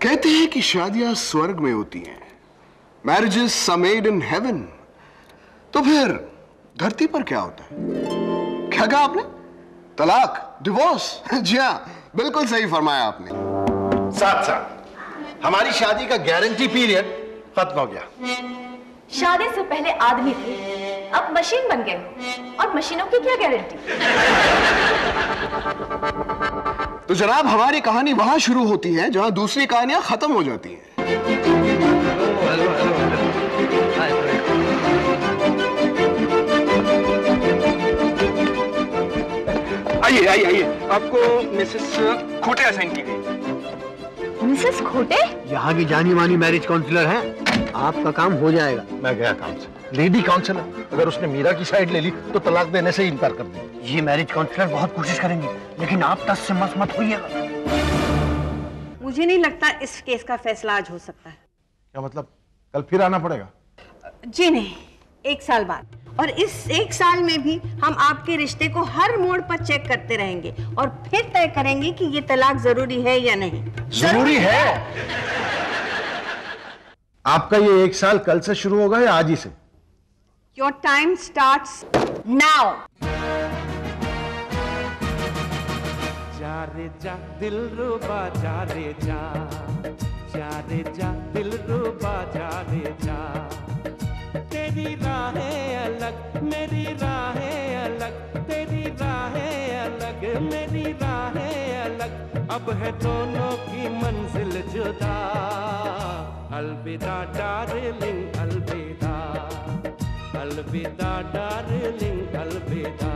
कहते हैं कि शादियां स्वर्ग में होती हैं, marriages are made in heaven. तो फिर धरती पर क्या होता है? क्या कहा आपने? तलाक, डिवोर्स? जी हाँ, बिल्कुल सही फरमाया आपने। साथ साथ हमारी शादी का गारंटी पीरियड खत्म हो गया। शादी से पहले आदमी थे, अब मशीन बन गए, और मशीनों की क्या गारंटी? तो जनाब, हमारी कहानी वहां शुरू होती है जहां दूसरी कहानियां खत्म हो जाती हैं। आइए आइए आइए, आपको मिसेस खोटे असाइन की गई। मिसेस खोटे? यहाँ की जानी मानी मैरिज काउंसलर हैं, आपका काम हो जाएगा। मैं गया काम से। लेडी काउंसलर, अगर उसने मीरा की साइड ले ली तो तलाक देने से इनकार कर देगी। ये मैरिज काउंसलर बहुत कोशिश करेंगी, लेकिन आप टस से मस मत होइएगा। मुझे नहीं लगता इस केस का फैसला आज हो सकता है। क्या मतलब? कल फिर आना पड़ेगा? जी नहीं, 1 साल बाद। और इस 1 साल में भी हम आपके रिश्ते को हर मोड़ पर चेक करते रहेंगे और फिर तय करेंगे कि ये तलाक जरूरी है या नहीं। जरूरी है? आपका ये 1 साल कल से शुरू होगा या आज ही से? Your time starts now. जा रे जा दिल रुबा जा रे जा, जा रे जा दिल रुबा जा रे जा। तेरी राहें अलग मेरी राहें अलग, तेरी राहें अलग मेरी राहें अलग, अब है दोनों की मंजिल जुदा। अलविदा डार्लिंग अलविदा, अलविदा डार्लिंग अलविदा।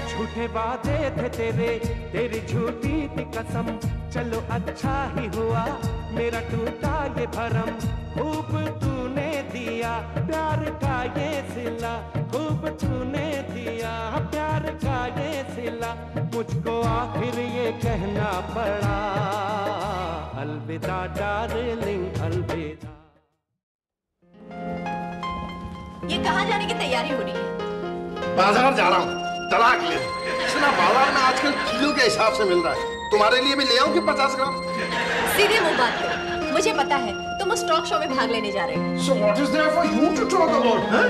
झूठे वादे थे तेरे, तेरी झूठी थी कसम, चलो अच्छा ही हुआ मेरा टूटा ये भरम। खूब तूने दिया प्यार का ये सिला, खूब तूने दिया प्यार का ये सिला, मुझको आखिर ये कहना पड़ा। अलविदा डार्लिंग अलविदा। ये कहाँ जाने की तैयारी हो रही है? बाजार जा रहा हूँ तलाक ले। सुना बाजार में आजकल किलो के हिसाब से मिल रहा है, तुम्हारे लिए भी ले आऊं कि 50 ग्राम? सीधे मुंह बात करो, मुझे पता है तुम उस टॉक शो में भाग लेने जा रहे हो। So what is there for you to talk about? हैं?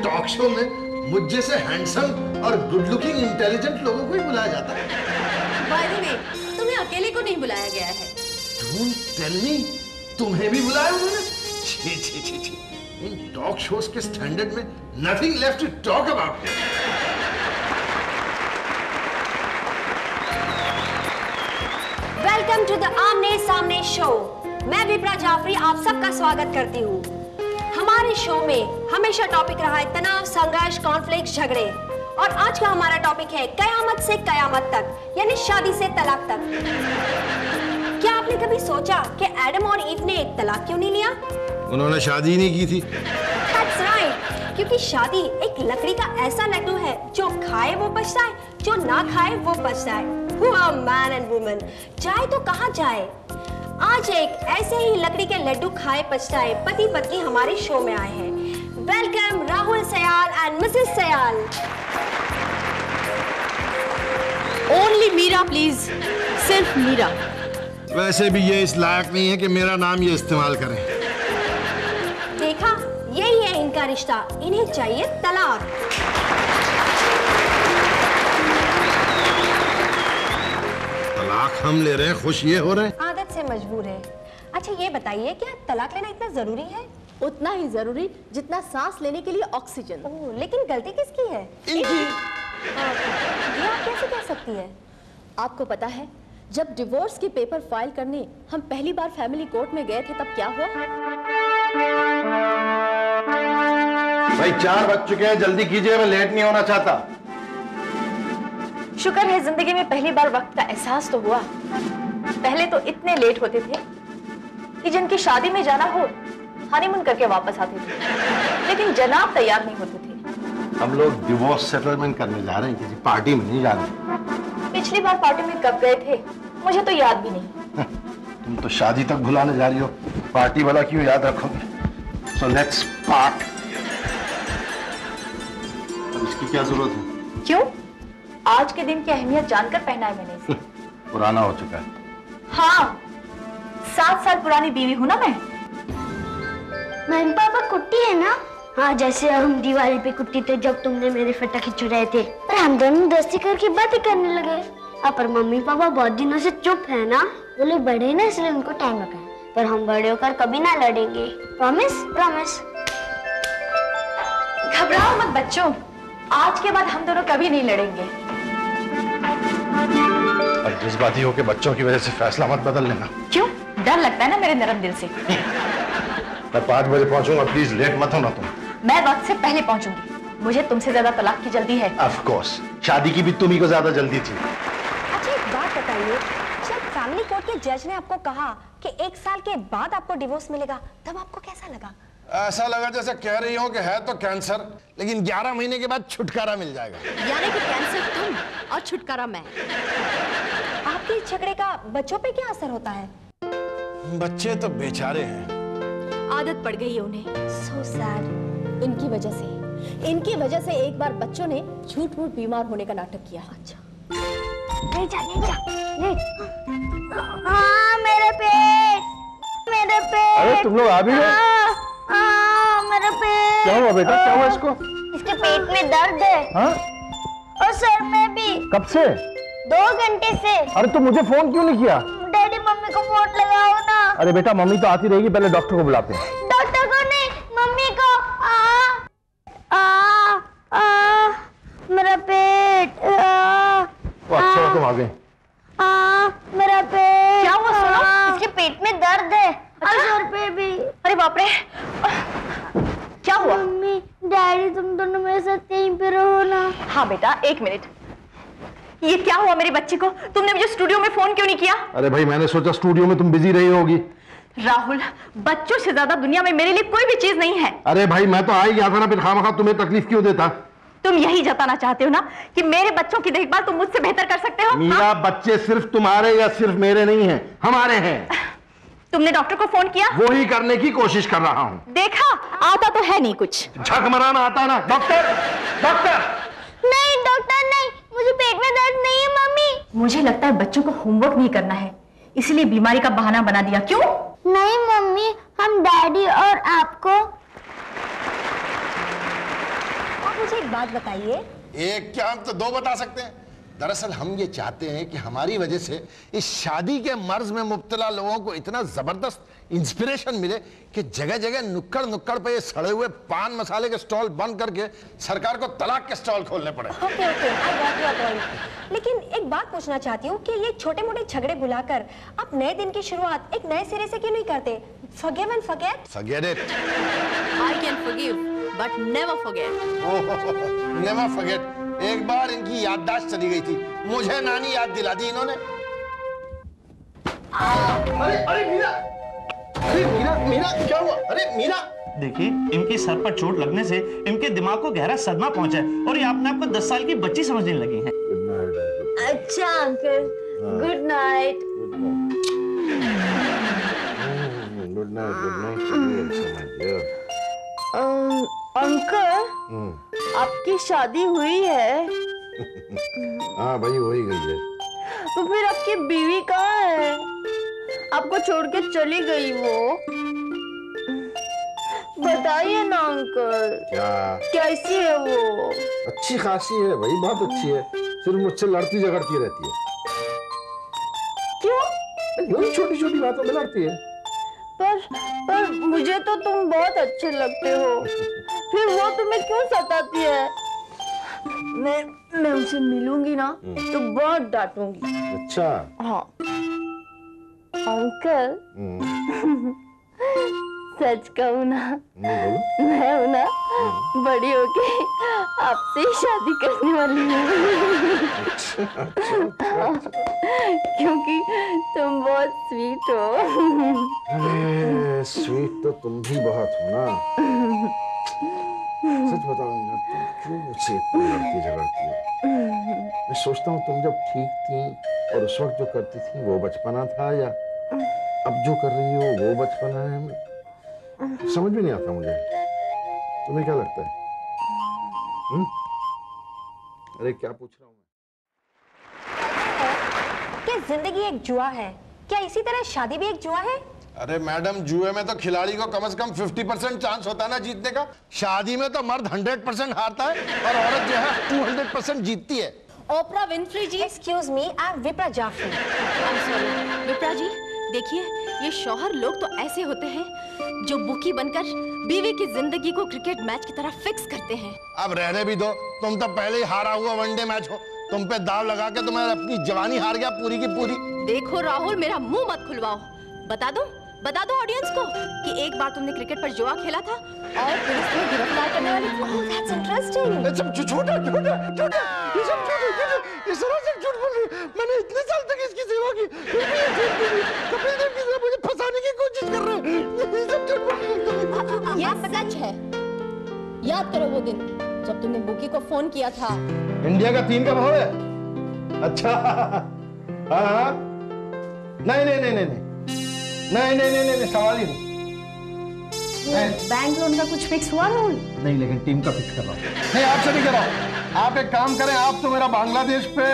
टॉक शो में मुझ जैसे हैंडसम और गुड लुकिंग इंटेलिजेंट लोगों को ही बुलाया जाता है। बाय द वे, तुम्हें अकेले को नहीं बुलाया गया है। Don't tell me, तुम्हें भी बुलाया उन्होंने? छी छी छी छी, इन टॉक शोज के स्टैंडर्ड में nothing left to talk about. Welcome to the Aamne Samne show. मैं विप्रा जाफरी आप सबका स्वागत करती हूँ। हमारे शो में हमेशा टॉपिक रहा है तनाव, संघर्ष, कॉन्फ्लिक्ट, झगड़े, और आज का हमारा टॉपिक है कयामत से कयामत तक, यानी शादी से तलाक तक। क्या आपने कभी सोचा कि एडम और ईव ने एक तलाक क्यों नहीं लिया? उन्होंने शादी ही नहीं की थी। That's right, क्योंकि शादी एक लकड़ी का ऐसा लड्डू है, जो खाए वो पछताए, जो ना खाए वो पछताए। मैन एंड वुमन, जाए तो कहाँ जाए। आज एक ऐसे ही लकड़ी के लड्डू खाए पछताए पति पत्नी हमारे शो में आए हैं। Welcome Rahul Sayal and Mrs Sayal. Only Meera please, सिर्फ मीरा। वैसे भी ये इस लायक नहीं है कि मेरा नाम ये इस्तेमाल करें। देखा, यही है इनका रिश्ता, इन्हें चाहिए तलाक। तलाक हम ले रहे हैं, खुश ये हो रहे हैं। आदत से मजबूर है। अच्छा ये बताइए, क्या तलाक लेना इतना जरूरी है? उतना ही जरूरी जितना सांस लेने के लिए ऑक्सीजन। ओह, लेकिन गलती किसकी है? इनकी। ये आप कैसे कह सकती है? आपको पता है, जब डिवोर्स के पेपर फाइल करने हम पहली बार फैमिली कोर्ट में गए थे तब क्या हुआ? भाई 4 बज चुके हैं, जल्दी कीजिए, मैं लेट नहीं होना चाहता। शुक्र है जिंदगी में पहली बार वक्त का एहसास तो हुआ। पहले तो इतने लेट होते थे कि जिनकी शादी में जाना हो हनीमून करके वापस आते थे, लेकिन जनाब तैयार नहीं होते थे। हम लोग डिवोर्स सेटलमेंट करने जा रहे हैं, किसी पार्टी में नहीं जा रहे। पिछली बार पार्टी में कब गए थे मुझे तो याद भी नहीं। तुम तो शादी तक भुलाने जा रही हो, पार्टी वाला क्यों याद रखोगे? So let's part. अब इसकी क्या जरूरत है? क्यों? आज के दिन की अहमियत जानकर पहना है मैंने इसे। पुराना हो चुका है। हाँ, 7 साल पुरानी बीवी हूं ना मैं। मम्मी पापा कुट्टी है ना? हाँ, जैसे हम दिवाली पे कुट्टी थे जब तुमने मेरे पटाखे चुराए थे और हम दोनों दोस्ती करके बातें करने लगे। हाँ, पर मम्मी पापा बहुत दिनों से चुप है ना। वो लोग बड़े हैं ना, इसलिए उनको टाइम लगा है। पर हम बड़े होकर कभी ना लड़ेंगे। प्रॉमिस? प्रॉमिस। घबराओ मत बच्चों, आज के बाद हम दोनों कभी नहीं लड़ेंगे। और जज्बाती होकर बच्चों की वजह से फैसला मत बदल लेना। क्यों? डर लगता है ना मेरे नरम दिल से। मैं 5 बजे पहुंचूंगा, प्लीज लेट मत होना तुम। मैं वक्त से पहले पहुंचूंगी। मुझे तुमसे ज्यादा तलाक की जल्दी है। ऑफ कोर्स, शादी की भी तुम्ही को ज्यादा जल्दी थी। अच्छा एक बात बताइए, जब फैमिली कोर्ट के जज ने आपको कहा कि 1 साल के बाद आपको डिवोर्स मिलेगा, तब आपको कैसा लगा? ऐसा लगा जैसे कह रही हो कि है तो कैंसर, लेकिन 11 महीने के बाद छुटकारा मिल जाएगा। यानी कि कैंसर तुम और छुटकारा मैं। आपके इस झगड़े का बच्चों पे क्या असर होता है? बच्चे तो बेचारे हैं, आदत पड़ गई है उन्हें। So sad। इनकी वजह से एक बार बच्चों ने झूठ-मूठ बीमार होने का नाटक किया। अच्छा, ले जा। हाँ, मेरे पेट। अरे तुम लोग आ भी गए? हाँ, मेरा पेट। क्या हुआ बेटा, क्या हुआ इसको? इसके पेट में दर्द है। हाँ? और सर में भी। कब से? 2 घंटे से। अरे तो मुझे फोन क्यों नहीं किया? डैडी मम्मी को फोन लगाओ ना। अरे बेटा, मम्मी तो आती रहेगी, पहले डॉक्टर को बुलाते हैं। डॉक्टर को नहीं, मम्मी को। मेरा पेट। अच्छा तुम आ गए। मेरा पेट। क्या हुआ सुनो? इसके पेट में दर्द है। और सर पे भी। अरे बाप रे, क्या हुआ? मम्मी डैडी तुम दोनों मेरे साथ यहीं पे रहो ना। हाँ बेटा, 1 मिनट। ये क्या हुआ मेरे बच्चे को? तुमने मुझे स्टूडियो में फोन क्यों नहीं किया? अरे भाई, मैंने सोचा स्टूडियो में तुम बिजी रही होगी। राहुल, बच्चों से ज्यादा दुनिया में मेरे लिए कोई भी चीज नहीं है। अरे भाई, मैं तो आ ही गया था ना, फिर खामखा तुम्हें तकलीफ क्यों देता? तुम यही जताना चाहते हो ना कि मेरे बच्चों की देखभाल तुम मुझसे बेहतर कर सकते हो? मीरा, बच्चे सिर्फ तुम्हारे या सिर्फ मेरे नहीं हैं, हमारे हैं। तुमने डॉक्टर को फोन किया? वो ही करने की कोशिश कर रहा हूँ। देखा, आता तो है नहीं कुछ। झक मराना आता ना। Doctor, doctor. नहीं डॉक्टर नहीं, मुझे पेट में दर्द नहीं है मम्मी। मुझे लगता है बच्चों को होमवर्क नहीं करना है, इसलिए बीमारी का बहाना बना दिया। क्यों? नहीं मम्मी, हम डैडी और आपको। आप मुझे एक बात बताइए। एक क्या, हम तो 2 बता सकते हैं। दरअसल हम ये चाहते हैं कि हमारी वजह से इस शादी के मर्ज में मुब्तला लोगों को इतना जबरदस्त इंस्पिरेशन मिले कि जगह जगह नुक्कड़ नुक्कड़ पे ये सड़े हुए पान मसाले के स्टॉल बंद करके सरकार को तलाक के स्टॉल खोलने पड़े। Okay, I got your point. लेकिन एक बात पूछना चाहती हूँ कि ये छोटे मोटे झगड़े बुलाकर आप नए दिन की शुरुआत एक नए सिरे से क्यों नहीं करते? Forgive and forget? Forget it. I can forgive, but never forget. Never forget. एक बार इनकी याददाश्त चली गई थी, मुझे नानी याद दिला दी इन्होंने। अरे मीरा, मीरा क्या हुआ? अरे मीरा, देखिए, इनके सर पर चोट लगने से इनके दिमाग को गहरा सदमा पहुंचा है और ये अपने आप को 10 साल की बच्ची समझने लगी हैं। अच्छा uncle, good night. Good night. Uncle, आपकी शादी हुई है? हाँ भाई, हो ही गई है। तो फिर आपकी बीवी कहाँ है? आपको छोड़ के चली गई वो? बताइए ना अंकल। क्या? कैसी है वो? अच्छी खासी है भाई, बहुत अच्छी है, सिर्फ मुझसे लड़ती झगड़ती रहती है। क्यों? छोटी छोटी बातों में लड़ती है। पर मुझे तो तुम बहुत अच्छे लगते हो, फिर वो तुम्हें क्यों सताती है? मैं उसे मिलूंगी ना तो बहुत डांटूंगी। अच्छा। हाँ अंकल, सच कहूँ ना, मैं हूँ ना बड़ी होके आपसे ही शादी करने वाली हूँ। क्योंकि तुम बहुत स्वीट हो। अरे स्वीट तो तुम भी बहुत हो ना। सच बताओ ना, तुम क्यों मुझसे इतना लड़ती झगड़ती हो? मैं सोचता हूँ तुम जब ठीक थी और उस वक्त जो करती थी वो बचपना था, या अब जो कर रही हो वो बचपना है? समझ में नहीं आता मुझे। तुम्हें क्या लगता है? अरे क्या पूछ रहा हूँ मैं? क्या जिंदगी एक जुआ है? क्या इसी तरह शादी भी एक जुआ है? अरे मैडम, जुए में तो खिलाड़ी को कम से कम 50% चांस होता है ना जीतने का। शादी में तो मर्द 100% हारता है और औरत जो है 200% जीतती है। Oprah Winfrey ji. Excuse me, I am Vipra Jafri. I am sorry Vipra ji, देखिए ये शौहर लोग तो ऐसे होते हैं जो बुकी बनकर बीवी की जिंदगी को क्रिकेट मैच की तरह फिक्स करते हैं। अब रहने भी दो, तुम तो पहले ही हारा हुआ वनडे मैच हो। तुम पे दाव लगा के तुम्हें अपनी जवानी हार गया पूरी की पूरी। देखो राहुल, मेरा मुंह मत खुलवाओ। बता दो ऑडियंस को कि एक बार तुमने क्रिकेट पर जुआ खेला था और पुलिस तुम्हें गिरफ्तार करने वाली। Oh that's interesting. ये सब झूठ है, ये सब झूठ, ये सरासर झूठ बोल रही है। मैंने इतने साल तक इसकी सेवा की, कपिल देव की तरह मुझे फंसाने की कोशिश कर रहे हैं। ये सब झूठ बोल रही है। यह सच है। याद करो वो दिन जब तुमने बुकी को फोन किया था। इंडिया का 3 का भाव है। अच्छा, हाँ, नहीं, सवाल ही नहीं। बैंक लोन का कुछ फिक्स हुआ राहुल? नहीं, लेकिन टीम का फिक्स कर रहा हूँ। नहीं, आपसे नहीं कर रहा हूँ। आप एक काम करें, आप तो मेरा बांग्लादेश पे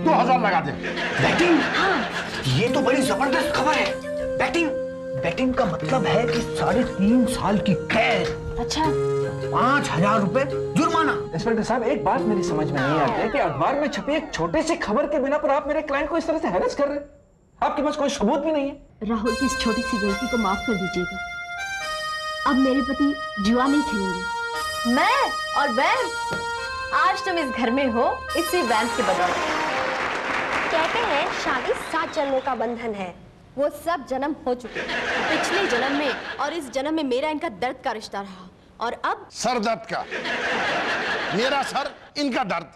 2000 लगा दें। बैटिंग? हाँ, ये तो बड़ी जबरदस्त खबर है। बैटिंग का मतलब है कि 3.5 साल की कैद। अच्छा, 5000 रुपए जुर्माना। इंस्पेक्टर साहब, एक बात मेरी समझ में नहीं आती है कि अखबार में छपी एक छोटे से खबर के बिना पर आप मेरे क्लाइंट को इस तरह से हैरेस कर रहे हैं। आपके पास कोई सबूत भी नहीं है। राहुल की इस छोटी सी गलती को माफ कर दीजिएगा। अब मेरे पति जुआ नहीं खेलेंगे। मैं और वैन, आज तुम इस घर में हो इसी वैन की बदौलत। कहते हैं शादी 7 जन्मों का बंधन है। वो सब जन्म हो चुके, पिछले जन्म में और इस जन्म में मेरा इनका दर्द का रिश्ता रहा, और अब सर दर्द का। मेरा सर, इनका दर्द।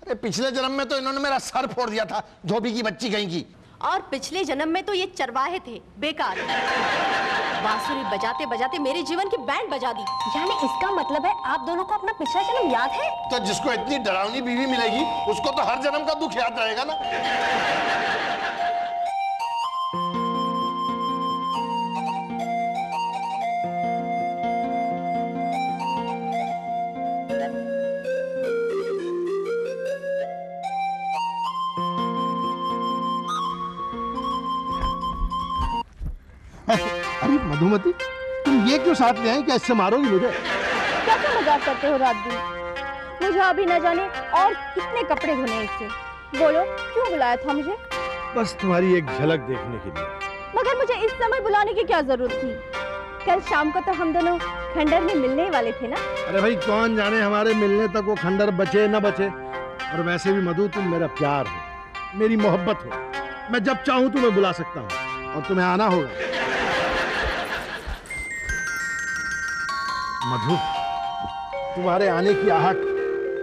अरे पिछले जन्म में तो इन्होंने मेरा सर फोड़ दिया था, धोबी की बच्ची कहीं की। और पिछले जन्म में तो ये चरवाहे थे, बेकार। बांसुरी बजाते बजाते मेरे जीवन की बैंड बजा दी। यानी इसका मतलब है आप दोनों को अपना पिछला जन्म याद है? तो जिसको इतनी डरावनी बीवी मिलेगी उसको तो हर जन्म का दुख याद रहेगा ना। अरे मधुमती, तुम ये क्यों साथ ले आई? क्या इससे मारोगी मुझे? कैसा मजाक करते हो रात दिन? मुझे अभी न जाने और कितने कपड़े धोने हैं इससे। बोलो, क्यों बुलाया था मुझे? बस तुम्हारी एक झलक देखने के लिए। मगर मुझे इस समय बुलाने की क्या जरूरत थी? कल शाम को तो हम दोनों खंडर में मिलने वाले थे ना। अरे भाई, कौन जाने हमारे मिलने तक वो खंडर बचे न बचे। और वैसे भी मधु, तुम मेरा प्यार हो, मेरी मोहब्बत हो। मैं जब चाहूं तुम्हें बुला सकता हूँ और तुम्हें आना होगा। मधु, तुम्हारे आने की आहट,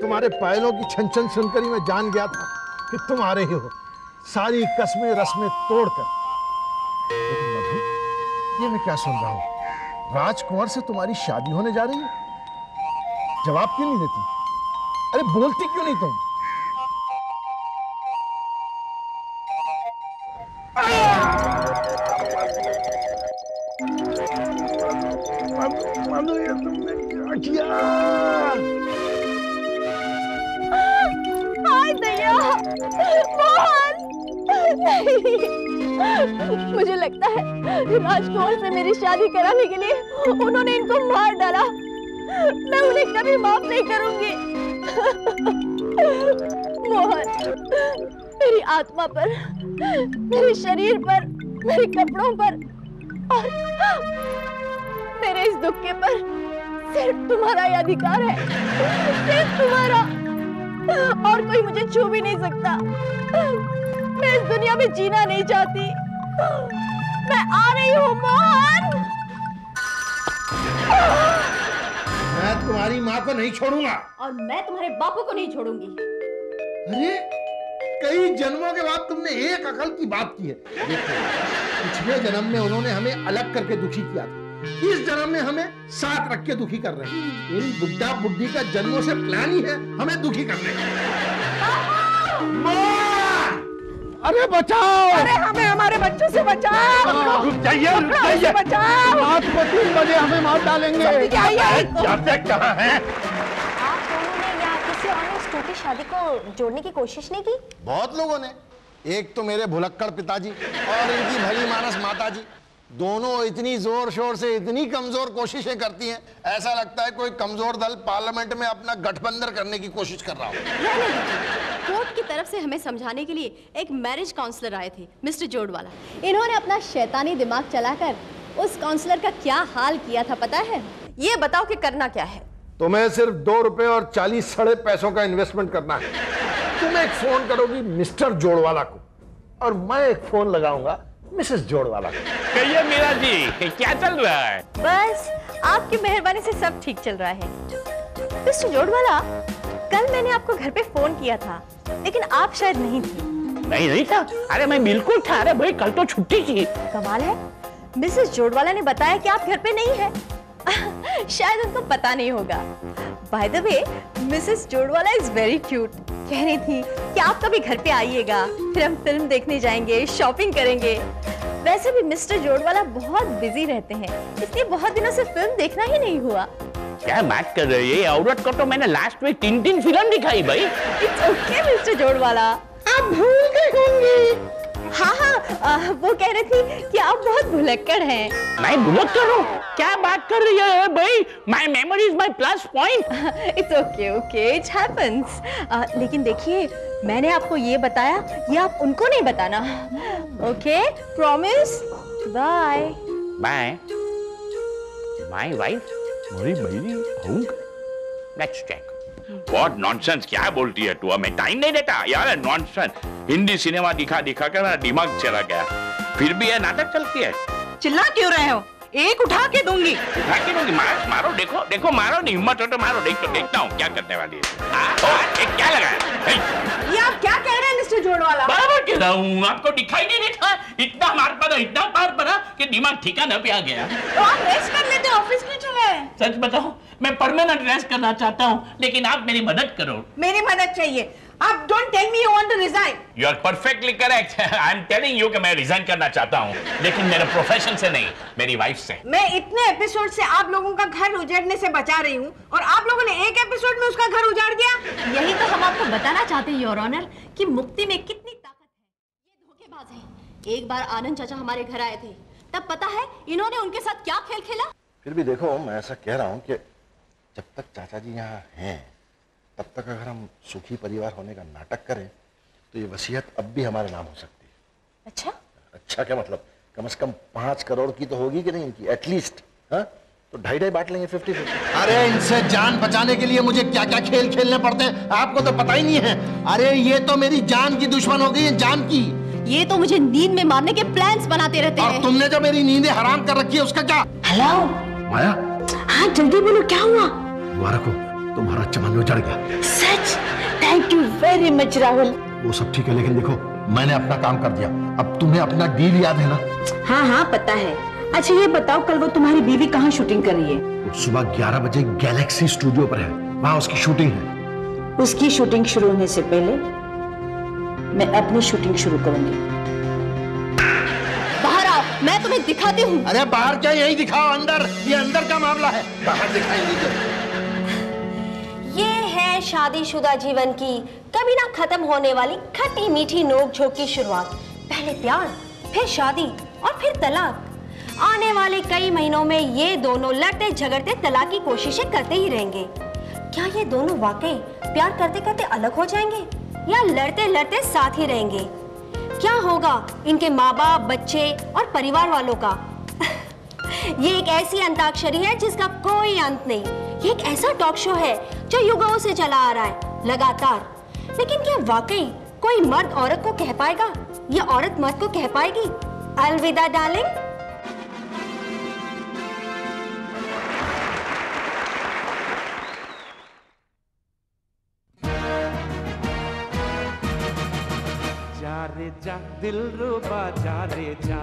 तुम्हारे पायलों की छन छन सुनकर ही मैं जान गया था कि तुम आ रहे हो, सारी कस्में रस्में तोड़कर। लेकिन मधु, ये मैं क्या सुन रहा हूं? राजकुंवर से तुम्हारी शादी होने जा रही है? जवाब क्यों नहीं देती? अरे बोलती क्यों नहीं तुम? मधु, ये तुमने क्या किया? हाय दया, मोहन, मुझे लगता है राजकुमार से मेरी शादी कराने के लिए उन्होंने इनको मार डाला। मैं उन्हें कभी माफ नहीं करूंगी। मोहन, मेरी आत्मा पर, मेरे शरीर पर, मेरे कपड़ों पर और मेरे इस दुख पर सिर्फ तुम्हारा ही अधिकार है, सिर्फ तुम्हारा। और कोई मुझे छू भी नहीं सकता। मैं इस दुनिया में जीना नहीं चाहती। मैं आ रही हूँ मोहन। मैं तुम्हारी माँ को नहीं छोड़ूंगा। और मैं तुम्हारे बापू को नहीं छोड़ूंगी। अरे, कई जन्मों के बाद तुमने एक अकल की बात की है। देखो, पिछले जन्म में उन्होंने हमें अलग करके दुखी किया था, इस जन्म में हमें साथ रख के दुखी कर रहे हैं। इन बुड्ढा बुड्ढी का जन्मों से प्लान ही है हमें दुखी करने का। अरे बचाओ! अरे हमें हमारे बच्चों से बचाओ! रुक जाइए, बचाओ! रात को 3 बजे हमें मार डालेंगे। जाते कहाँ हैं? आप लोगों ने या किसी और ने इस टू की शादी को जोड़ने की कोशिश नहीं की? बहुत लोगों ने, एक तो मेरे भुलक्कड़ पिताजी और इनकी भली मानस माताजी, दोनों इतनी जोर शोर से इतनी कमजोर कोशिशें करती हैं, ऐसा लगता है कोई कमजोर दल पार्लियामेंट में अपना गठबंधन करने की कोशिश कर रहा हो। कोर्ट की तरफ से हमें समझाने के लिए एक मैरिज काउंसलर आए थे, मिस्टर जोड़वाला। इन्होंने अपना शैतानी दिमाग चलाकर उस काउंसलर का क्या हाल किया था पता है? ये बताओ कि करना क्या है। तुम्हें सिर्फ 2 रुपए और 40 सड़े पैसों का इन्वेस्टमेंट करना है। तुम एक फोन करोगी मिस्टर जोड़वाला को और मैं एक फोन लगाऊंगा मिसेस जोड़वाला को। कहिए मीरा जी, क्या चल रहा है? बस आपकी मेहरबानी से सब ठीक चल रहा है। मिस्टर जोड़वाला, कल मैंने आपको घर पे फोन किया था, लेकिन आप शायद नहीं थे। नहीं था? अरे मैं बिल्कुल था। अरे भाई कल तो छुट्टी थी। कमाल है, मिसेस जोड़वाला ने बताया कि आप घर पे नहीं हैं। शायद उनको पता नहीं होगा। By the way, Mrs Jodwala is very cute. कह रही थी कि आप कभी घर पे आइएगा, फिर हम फिल्म देखने जाएंगे, शॉपिंग करेंगे। वैसे भी मिस्टर जोड़वाला बहुत बिजी रहते हैं, इसलिए बहुत दिनों से फिल्म देखना ही नहीं हुआ। क्या बात कर रही है? औरत को तो मैंने लास्ट वीक 3 फिल्म दिखाई भाई। इट्स ओके मिस्टर जोड़वाला, आप भूल गए होंगे। हाँ, वो कह रही थी कि आप बहुत भुलक्कड़ हैं। मैं भुलक्कड़ हूँ? क्या बात कर रही है भाई? My memory is my plus point. It's okay, it happens. लेकिन देखिए, मैंने आपको ये बताया, ये आप उनको नहीं बताना। Okay, promise? Bye bye. My wife मेरी मेरी हूँ। Let's check. What nonsense, क्या बोलती है तू? हमें टाइम नहीं देता यार। नॉनसेंस। हिंदी सिनेमा दिखा दिखा कर मेरा दिमाग चला गया। फिर भी ये नाटक चलती है। चिल्ला क्यों रहे हो? एक उठा के दूंगी। उठा के दूंगी? मारो, देखो देखो, मारो, नहीं हिम्मत हो तो मारो। देखता हूँ क्या करने वाली है। क्या लगा है? ये आप क्या कह रहे हैं मिस्टर जोड़वाला? बराबर कह रहा हूँ, आपको दिखाई नहीं देता? इतना मार पड़ा कि दिमाग ठिकाना पे आ गया। तो आप रेस्ट कर लेते, ऑफिस क्यों चले? सच बताओ, मैं परमानेंट रेस्ट करना चाहता हूँ, लेकिन आप मेरी मदद करो। मेरी मदद चाहिए। आप don't tell me you want to resign. You are perfectly correct. I am telling you कि मैं रिजाइन करना चाहता हूँ, लेकिन मेरे प्रोफेशन से नहीं, मेरी वाइफ से। मैं इतने एपिसोड से आप लोगों का घर उजाड़ने से बचा रही हूँ और आप लोगों ने एक एपिसोड में उसका घर उजाड़ दिया। यही तो हम आपको बताना चाहते हैं योर ऑनर कि मुक्ति में कितनी ताकत है। ये धोखेबाज है। एक बार आनंद चाचा हमारे घर आए थे, तब पता है इन्होंने उनके साथ क्या खेल खेला। फिर भी देखो, मैं ऐसा कह रहा हूँ कि जब तक चाचा जी यहाँ हैं, तब तक अगर हम सुखी परिवार होने का नाटक करें तो ये वसीयत अब भी हमारे नाम हो सकती है। अच्छा क्या मतलब? कम से कम 5 करोड़ की तो होगी कि नहीं इनकी, एटलीस्ट। हाँ, तो 2.5 बांट लेंगे 50-50। अरे इनसे जान बचाने के लिए मुझे क्या क्या खेल खेलने पड़ते हैं आपको तो पता ही नहीं है। अरे ये तो मेरी जान की दुश्मन हो गई है, जान की। ये तो मुझे नींद में मारने के प्लान्स बनाते रहते हैं। और तुमने जो मेरी नींदें हराम कर रखी है उसका क्या? हेलो माया। हाँ जल्दी बोलो, क्या हुआ? मुबारक हो, तुम्हारा चमन उजड़ गया। सच? Thank you very much Rahul. वो सब ठीक है, लेकिन देखो मैंने अपना काम कर दिया। अब तुम्हें अपना डील याद है ना? हाँ पता है। अच्छा ये बताओ, कल वो तुम्हारी बीवी कहाँ शूटिंग कर रही है? वो सुबह 11 बजे गैलेक्सी स्टूडियो पर है, वहाँ उसकी शूटिंग है। उसकी शूटिंग शुरू होने से पहले मैं अपनी शूटिंग शुरू करूंगी। बाहर आओ, मैं तुम्हें दिखाती हूँ। अरे बाहर क्या, यही दिखाओ अंदर, ये अंदर का मामला है, बाहर दिखाई दीजिए। ये है शादीशुदा जीवन की कभी ना खत्म होने वाली खट्टी मीठी नोक झोंक की शुरुआत। पहले प्यार, फिर शादी और फिर तलाक। आने वाले कई महीनों में ये दोनों लड़ते झगड़ते तलाक की कोशिशें करते ही रहेंगे। क्या ये दोनों वाकई प्यार करते करते अलग हो जाएंगे या लड़ते लड़ते साथ ही रहेंगे? क्या होगा इनके माँ बाप, बच्चे और परिवार वालों का? ये एक ऐसी अंताक्षरी है जिसका कोई अंत नहीं। ये एक ऐसा टॉक शो है जो युगों से चला आ रहा है लगातार। लेकिन क्या वाकई कोई मर्द औरत को कह पाएगा या औरत मर्द को कह पाएगी अलविदा डार्लिंग? जा रे जा दिलरुबा जा रे जा,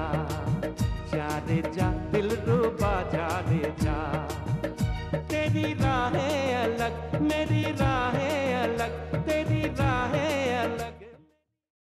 जा रे जा दिलरुबा जा रे जा। तेरी राहें अलग मेरी राहें अलग, तेरी राहें अलग।